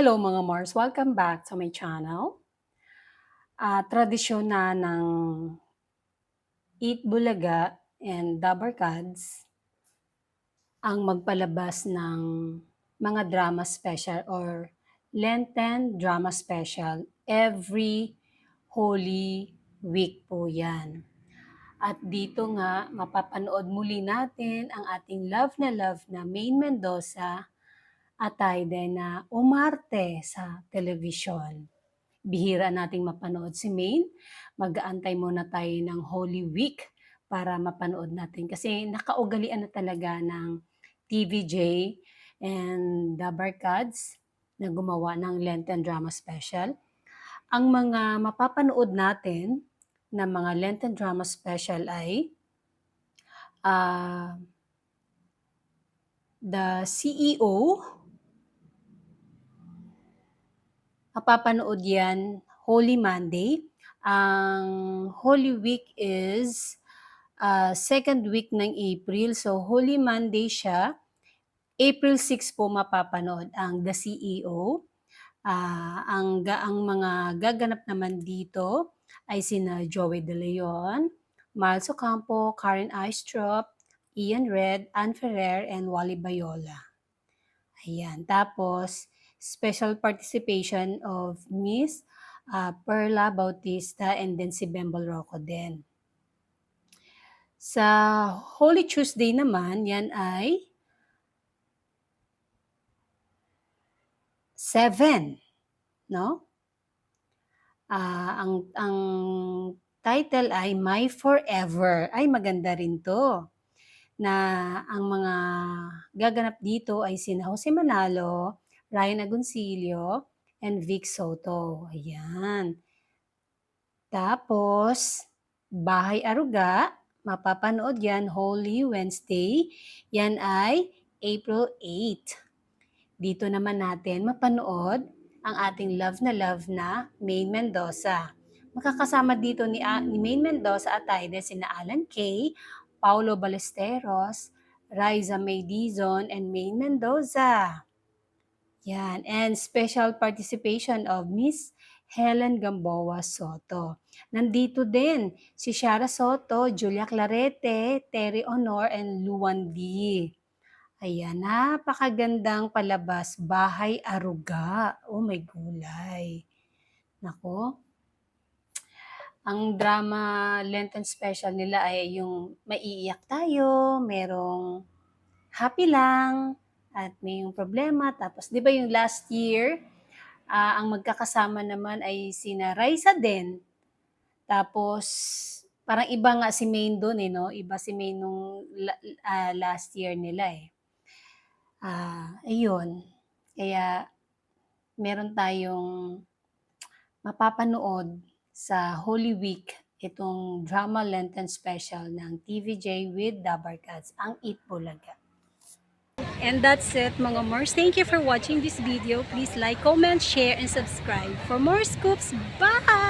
Hello mga Mars, welcome back to my channel. Tradisyon na ng Eat Bulaga and Dabarkads ang magpalabas ng mga drama special or Lenten drama special every Holy Week po yan. At dito nga, mapapanood muli natin ang ating love na Maine Mendoza at ay din na umarte sa telebisyon. Bihira nating mapanood si Maine. Mag-aantay muna tayo ng Holy Week para mapanood natin. Kasi nakaugalian na talaga ng TVJ and the Barkads na gumawa ng Lenten Drama Special. Ang mga mapapanood natin na mga Lenten Drama Special ay The CEO. Mapapanood yan Holy Monday. Ang Holy Week is second week ng April. So, Holy Monday siya. April 6 po mapapanood ang The CEO. Ang mga gaganap naman dito ay sina Joey De Leon, Miles Ocampo, Karen Aistrop, Ian Red, Ann Ferrer, and Wally Bayola. Ayan. Tapos, special participation of Miss Perla Bautista and then si Bembol Rocco din. Sa Holy Tuesday naman, yan ay 7, no? Ang title ay My Forever. Ay, maganda rin to. Na ang mga gaganap dito ay sina Jose Manalo, Ryan Agoncillo, and Vic Soto. Ayan. Tapos, Bahay Aruga, mapapanood yan Holy Wednesday. Yan ay April 8. Dito naman natin mapanood ang ating love na Maine Mendoza. Makakasama dito ni Maine Mendoza at tayo sina Alan Kay, Paulo Ballesteros, Riza May Dizon, and Maine Mendoza. Yan. And special participation of Miss Helen Gamboa Soto. Nandito din si Shara Soto, Julia Clarete, Terry Honor, and Luan D. Ayan, napakagandang palabas, Bahay Aruga. Oh, may gulay. Nako. Ang drama Lenten special nila ay yung maiiyak tayo, merong happy lang, at may yung problema. Tapos, di ba yung last year, ang magkakasama naman ay sina Raisa din. Tapos, parang iba nga si Maine doon no? Iba si Maine nung last year nila ayun. Kaya, meron tayong mapapanood sa Holy Week itong drama Lenten special ng TVJ with Dabarkads, ang Eat Bulaga. And that's it mga Mars. Thank you for watching this video. Please like, comment, share, and subscribe for more scoops. Bye!